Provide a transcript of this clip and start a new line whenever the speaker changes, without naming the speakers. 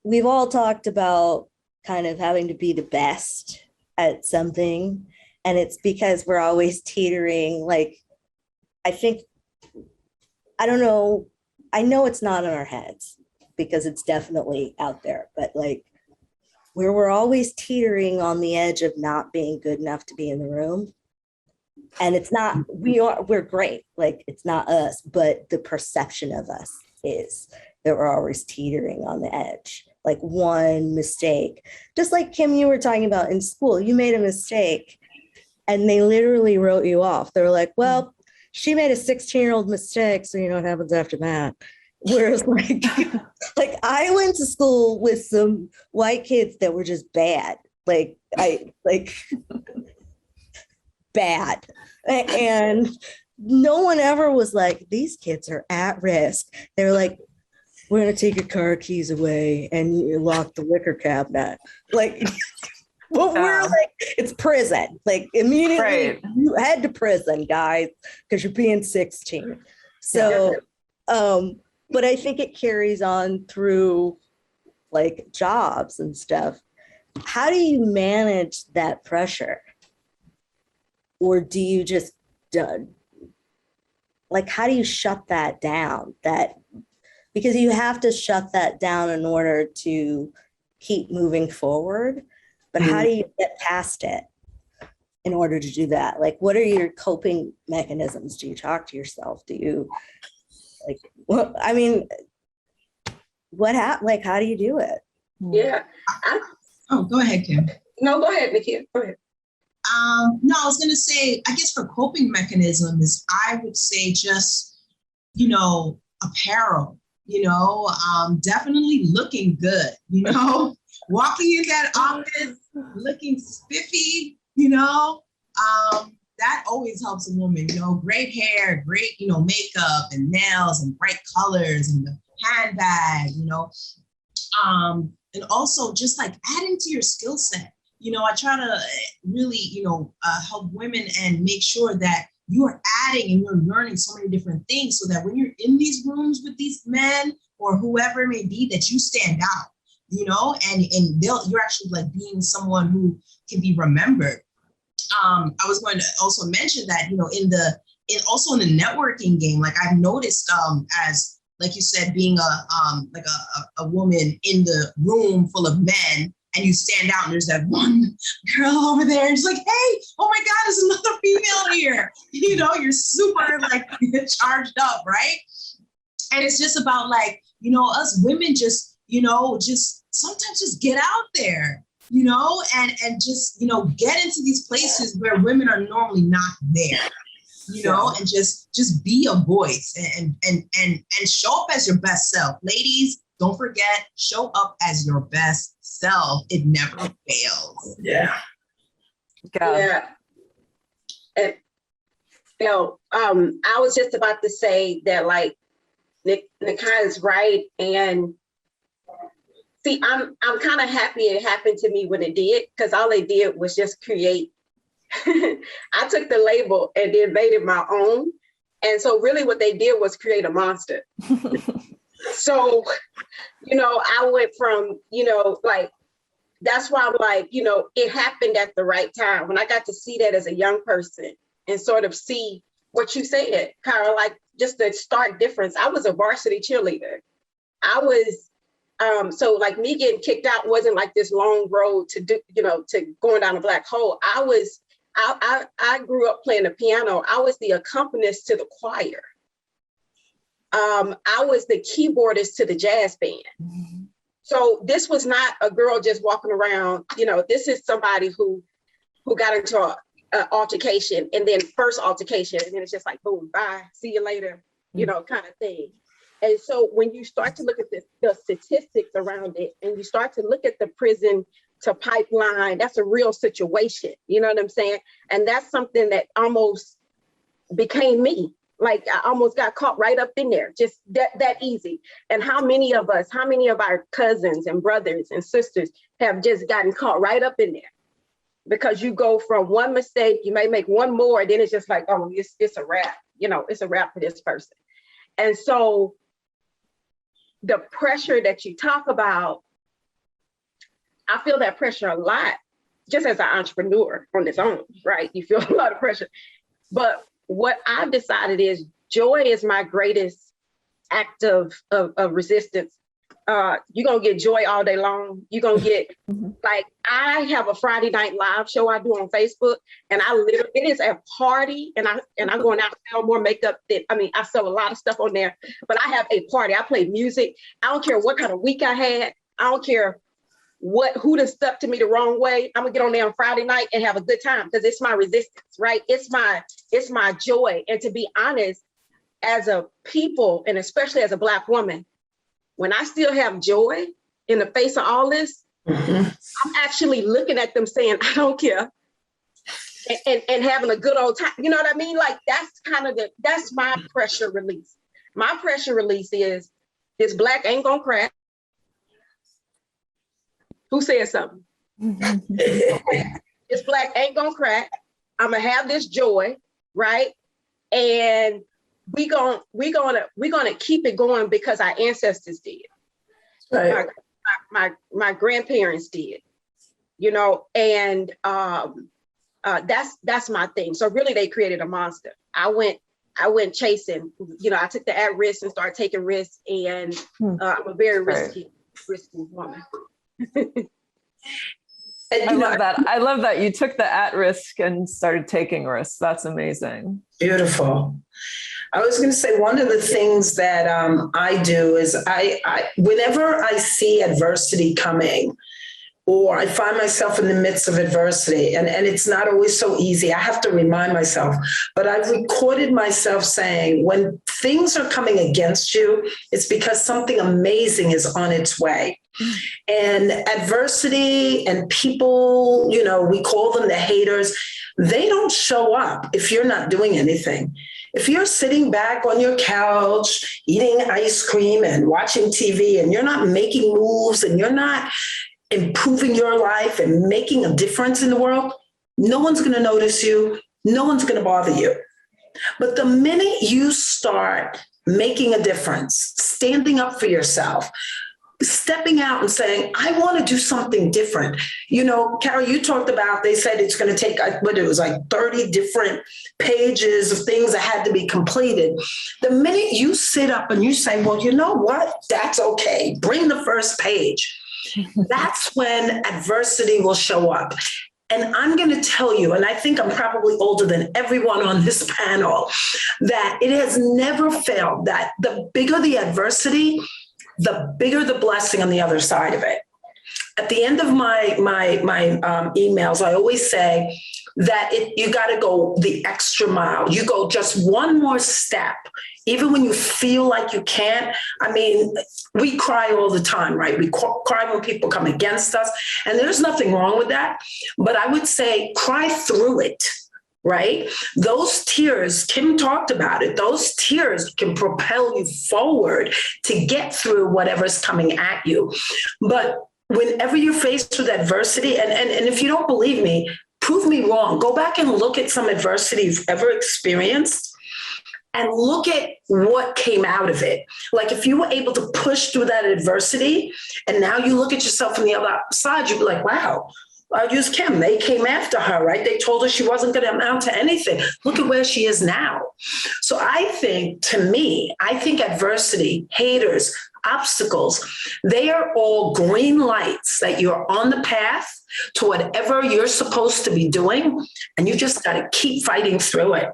we've all talked about kind of having to be the best at something. And it's because we're always teetering. Like, I think, I don't know, I know it's not in our heads because it's definitely out there, but like, where we're always teetering on the edge of not being good enough to be in the room. And it's not, we're great. Like, it's not us, but the perception of us is that we're always teetering on the edge. Like one mistake, just like Kim, you were talking about in school, you made a mistake and they literally wrote you off. They were like, well, she made a 16-year-old mistake, so you know what happens after that. Whereas like I went to school with some white kids that were just bad. Like bad. And no one ever was like, these kids are at risk. They were like, we're going to take your car keys away and you lock the liquor cabinet. Like, well, we're like, it's prison. Like, immediately you head to prison, guys, because you're being 16. So, but I think it carries on through like jobs and stuff. How do you manage that pressure? Or do you just, like, how do you shut that down? Because you have to shut that down in order to keep moving forward. But how do you get past it in order to do that? Like, what are your coping mechanisms? Do you talk to yourself? Do you, like, well, I mean, like, how do you do it?
Yeah.
Go ahead, Kim.
No, go ahead, Nikki. Go ahead.
No, I was going to say, I guess for coping mechanisms, I would say just, apparel, definitely looking good, walking in that office, looking spiffy, that always helps a woman, great hair, great, makeup and nails and bright colors and the handbag, and also just like adding to your skill set. I try to really, help women and make sure that you are adding and you're learning so many different things so that when you're in these rooms with these men or whoever it may be, that you stand out, and you're actually like being someone who can be remembered. I was going to also mention that, also in the networking game, like I've noticed as, like you said, being a woman in the room full of men, and you stand out and there's that one girl over there. And she's like, hey, oh my God, there's another female here. You're super like charged up, right? And it's just about like, us women just, just sometimes just get out there, and just, get into these places where women are normally not there, and just be a voice and show up as your best self. Ladies, don't forget, show up as your best self. It never fails.
Yeah. Yeah. And, I was just about to say that, like, Nikai is right. And see, I'm kind of happy it happened to me when it did, because all it did was just create. I took the label and then made it my own. And so really what they did was create a monster. So, I went from, like, that's why I'm like, it happened at the right time when I got to see that as a young person and sort of see what you said, Kara, like just the stark difference. I was a varsity cheerleader. I was, so like me getting kicked out wasn't like this long road to do, to going down a black hole. I grew up playing the piano. I was the accompanist to the choir. I was the keyboardist to the jazz band. Mm-hmm. So this was not a girl just walking around, this is somebody who got into an altercation, and then first altercation, and then it's just like, boom, bye, see you later, kind of thing. And so when you start to look at the statistics around it, and you start to look at the prison to pipeline, that's a real situation, you know what I'm saying? And that's something that almost became me. Like I almost got caught right up in there, just that easy. And how many of our cousins and brothers and sisters have just gotten caught right up in there? Because you go from one mistake, you may make one more, then it's just like, oh, it's a wrap, it's a wrap for this person. And so the pressure that you talk about I feel that pressure a lot, just as an entrepreneur on its own, right? You feel a lot of pressure. But what I've decided is joy is my greatest act of resistance. You're going to get joy all day long. You're going to get, like, I have a Friday night live show I do on Facebook, and it is a party, and I'm going out to sell more makeup I sell a lot of stuff on there, but I have a party. I play music. I don't care what kind of week I had. I don't care who done stuck to me the wrong way. I'm gonna get on there on Friday night and have a good time because it's my resistance, right? It's my joy. And to be honest, as a people, and especially as a Black woman, when I still have joy in the face of all this, I'm actually looking at them saying, I don't care, and having a good old time. You know what I mean? Like, that's my pressure release. My pressure release is this Black ain't gonna crack. Who said something? This Black ain't gonna crack. I'm gonna have this joy, right? And we're gonna keep it going because our ancestors did. Right. My grandparents did, you know, and that's my thing. So really, they created a monster. I went chasing, you know, I took the at risk and started taking risks, and I'm a very risky woman.
I love that you took the at risk and started taking risks. That's amazing.
Beautiful. I was going to say, one of the things that I do is I whenever I see adversity coming, or I find myself in the midst of adversity, and it's not always so easy, I have to remind myself, but I've recorded myself saying, when things are coming against you, it's because something amazing is on its way. And adversity and people, you know, we call them the haters, they don't show up if you're not doing anything. If you're sitting back on your couch, eating ice cream and watching TV, and you're not making moves, and you're not improving your life and making a difference in the world, no one's going to notice you. No one's going to bother you. But the minute you start making a difference, standing up for yourself, stepping out and saying, I want to do something different. You know, Carol, you talked about, they said it's going to take, what it was like 30 different pages of things that had to be completed. The minute you sit up and you say, well, you know what? That's okay. Bring the first page. That's when adversity will show up. And I'm going to tell you, and I think I'm probably older than everyone on this panel, that it has never failed that the bigger the adversity, the bigger the blessing on the other side of it. At the end of my emails, I always say that you got to go the extra mile. You go just one more step, even when you feel like you can't. I mean, we cry all the time, right? We cry when people come against us, and there's nothing wrong with that. But I would say cry through it. Right? Those tears, Kim talked about it, those tears can propel you forward to get through whatever's coming at you. But whenever you're faced with adversity, and if you don't believe me, prove me wrong. Go back and look at some adversity you've ever experienced and look at what came out of it. Like, if you were able to push through that adversity and now you look at yourself from the other side, you'd be like, wow, I'll use Kim. They came after her, right? They told her she wasn't going to amount to anything. Look at where she is now. So I think adversity, haters, obstacles, they are all green lights that you're on the path to whatever you're supposed to be doing. And you just got to keep fighting through it.